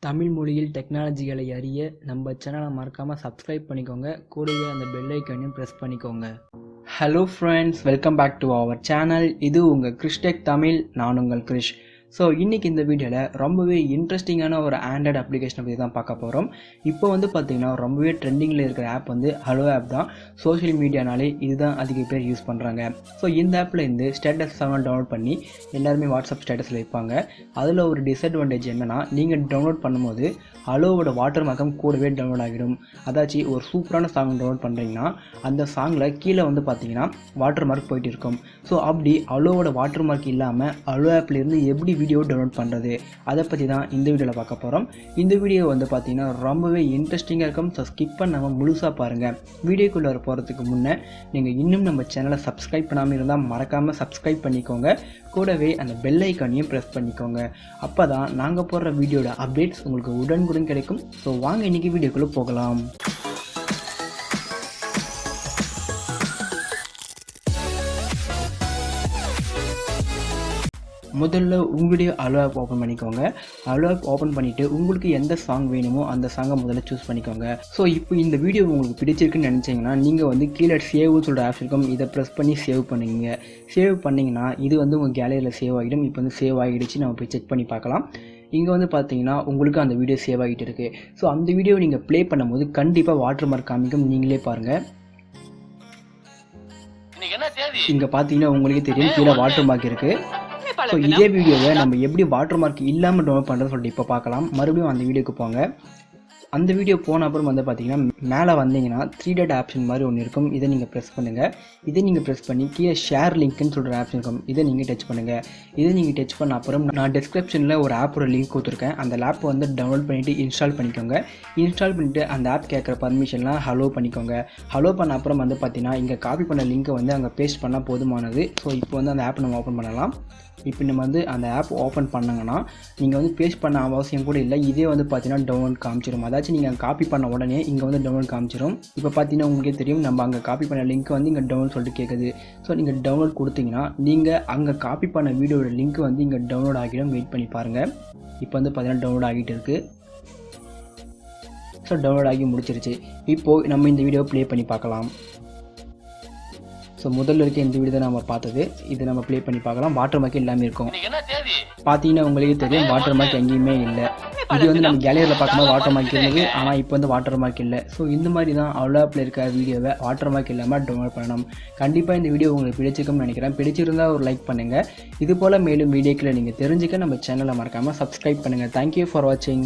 தமிழ் மொழியில் டெக்னாலஜிகளை அறிய நம்ம சேனலை மறக்காமல் சப்ஸ்கிரைப் பண்ணிக்கோங்க. கூடவே அந்த பெல் ஐக்கானையும் ப்ரெஸ் பண்ணிக்கோங்க. Hello friends, welcome back to our channel. இது உங்கள் கிறிஸ்டெக் தமிழ். நான் உங்கள் கிரிஷ். ஸோ இன்றைக்கி இந்த வீடியோவில் ரொம்பவே இன்ட்ரெஸ்டிங்கான ஒரு ஆண்ட்ராய்டு அப்ளிகேஷனை பற்றி தான் பார்க்க போகிறோம். இப்போ பார்த்திங்கன்னா ரொம்பவே ட்ரெண்டிங்கில் இருக்கிற ஆப் ஹலோ ஆப் தான். சோஷியல் மீடியானாலே இதுதான் அதிக பேர் யூஸ் பண்ணுறாங்க. ஸோ இந்த ஆப்பில் இருந்து ஸ்டேட்டஸ் டவுன்லோட் பண்ணி எல்லாருமே வாட்ஸ்அப் ஸ்டேட்டஸில் வைப்பாங்க. அதில் ஒரு டிஸ்அட்வான்டேஜ் என்னென்னா, நீங்கள் டவுன்லோட் பண்ணும்போது ஹலோவோட வாட்டர் மார்க்கம் கூடவே டவுன்லோட் ஆகிடும். அதாச்சும் ஒரு சூப்பரான சாங் டவுன்லோட் பண்ணுறீங்கன்னா அந்த சாங்கில் கீழே பார்த்தீங்கன்னா வாட்டர் மார்க் போயிட்டு இருக்கும். ஸோ அப்படி ஹலோவோட வாட்டர் மார்க் இல்லாமல் ஹலோ ஆப்லேருந்து எப்படி வீடியோ டவுன்லோட் பண்ணுறது, அதை பற்றி தான் இந்த வீடியோவில் பார்க்க போகிறோம். இந்த வீடியோ பார்த்தீங்கன்னா ரொம்பவே இன்ட்ரெஸ்டிங்காக இருக்கும். ஸோ ஸ்கிப் பண்ணாமல் முழுசாக பாருங்கள். வீடியோக்குள்ளே போகிறதுக்கு முன்னே நீங்கள் இன்னும் நம்ம சேனலை சப்ஸ்கிரைப் பண்ணாமல் இருந்தால் மறக்காமல் சப்ஸ்கிரைப் பண்ணிக்கோங்க. கூடவே அந்த பெல் ஐக்கானையும் ப்ரெஸ் பண்ணிக்கோங்க. அப்போ தான் நாங்கள் போடுற வீடியோட அப்டேட்ஸ் உங்களுக்கு உடனுக்குடன் கிடைக்கும். ஸோ வாங்க இன்றைக்கி வீடியோக்குள்ளே போகலாம். முதல்ல உங்களுடைய ஹலோ ஆப் ஓப்பன் பண்ணிக்கோங்க. ஹலோ ஆப் ஓப்பன் பண்ணிவிட்டு உங்களுக்கு எந்த சாங் வேணுமோ அந்த சாங்கை முதல்ல சூஸ் பண்ணிக்கோங்க. ஸோ இப்போ இந்த வீடியோ உங்களுக்கு பிடிச்சிருக்குன்னு நினச்சிங்கன்னா நீங்கள் கீழே சேவ்னு சொல்கிற ஆப்ஷன் இருக்கும். இதை ப்ரெஸ் பண்ணி சேவ் பண்ணுவீங்க. சேவ் பண்ணிங்கன்னா இது உங்கள் கேலரியில் சேவ் ஆகிடும். இப்போ சேவ் ஆகிடுச்சு. நம்ம போய் செக் பண்ணி பார்க்கலாம். இங்கே பார்த்தீங்கன்னா உங்களுக்கு அந்த வீடியோ சேவ் ஆகிட்டு இருக்குது. ஸோ அந்த வீடியோ நீங்கள் ப்ளே பண்ணும்போது கண்டிப்பாக வாட்டர் மார்க் காமிக்கும். நீங்களே பாருங்கள். இங்கே பார்த்தீங்கன்னா உங்களுக்கே தெரியும் கீழே வாட்டர் மார்க் இருக்குது. ஸோ இதே வீடியோவை நம்ம எப்படி வாட்டர் மார்க் இல்லாமல் டவுன்லோட் பண்ணுறதுன்னு சொல்லிட்டு இப்போ பார்க்கலாம். மறுபடியும் அந்த வீடியோக்கு போங்க. அந்த வீடியோ போன அப்புறம் பார்த்தீங்கன்னா மேலே வந்தீங்கன்னா 3 டாட் ஆப்ஷன் மாதிரி ஒன்று இருக்கும். இதை நீங்கள் ப்ரெஸ் பண்ணுங்கள். இதை நீங்கள் ப்ரெஸ் பண்ணி கீழே ஷேர் லிங்க்னு சொல்கிற ஆப்ஷன் இருக்கும். இதை நீங்கள் டச் பண்ணுங்கள். இதை நீங்கள் டச் பண்ண அப்புறம் நான் டிஸ்கிரிப்ஷனில் ஒரு ஆப்போட லிங்க் கொடுத்துருக்கேன். அந்த ஆப்பை டவுன்லோட் பண்ணிவிட்டு இன்ஸ்டால் பண்ணிக்கோங்க. இன்ஸ்டால் பண்ணிவிட்டு அந்த ஆப் கேட்குற பர்மிஷன்லாம் ஹலோ பண்ணிக்கோங்க. ஹலோ பண்ண அப்புறம் பார்த்தீங்கன்னா இங்கே காப்பி பண்ண லிங்க்கை அங்கே பேஸ்ட் பண்ணால் போதுமானது. ஸோ இப்போ அந்த ஆப்பை நம்ம ஓப்பன் பண்ணலாம். இப்போ நம்ம அந்த ஆப் ஓப்பன் பண்ணாங்கன்னா நீங்கள் பேஸ்ட் பண்ண அவசியம் கூட இல்லை. இதே பார்த்தீங்கன்னா டவுன்லோட் காமிச்சிடும். அதாச்சும் நீங்கள் காப்பி பண்ண உடனே இங்கே டவுன்லோட் காமிச்சிடும். இப்போ பார்த்தீங்கன்னா உங்களுக்கே தெரியும் நம்ம அங்கே காப்பி பண்ண லிங்க் இங்கே டவுன்லோட் சொல்லிட்டு கேட்குது. ஸோ நீங்கள் டவுன்லோட் கொடுத்தீங்கன்னா நீங்கள் அங்கே காப்பி பண்ண வீடியோட லிங்க் இங்கே டவுன்லோட் ஆகிடும். வெயிட் பண்ணி பாருங்கள். இப்போ பார்த்தீங்கன்னா டவுன்லோட் ஆகிட்டு இருக்குது. ஸோ டவுன்லோட் ஆகி முடிச்சிருச்சு. இப்போது நம்ம இந்த வீடியோவை ப்ளே பண்ணி பார்க்கலாம். ஸோ முதல்ல இருக்க இந்த வீடியோ தான் நம்ம பார்த்தது. இது நம்ம ப்ளே பண்ணி பார்க்கலாம். வாட்டர் மார்க் எல்லாமே இருக்கும். பார்த்தீங்கன்னா உங்களுக்கே தெரியும் வாட்டர் மார்க் எங்கேயுமே இல்லை. இது நம்ம கேலரியில் பார்க்கும்போது வாட்டர் மார்க் இருந்தது. ஆனால் இப்போ வாட்டர் மார்க் இல்லை. ஸோ இந்த மாதிரி தான் அவ்வளோ ஆப்பில் இருக்க வீடியோவை வாட்டர் மார்க் இல்லாமல் டவுன்லோட் பண்ணணும். கண்டிப்பாக இந்த வீடியோ உங்களுக்கு பிடிச்சிருக்கும்னு நினைக்கிறேன். பிடிச்சிருந்தால் ஒரு லைக் பண்ணுங்கள். இது போல் மேலும் வீடியோக்களை நீங்கள் தெரிஞ்சுக்க நம்ம சேனலை மறக்காமல் சப்ஸ்கிரைப் பண்ணுங்கள். தேங்க்யூ ஃபார் வாட்சிங்.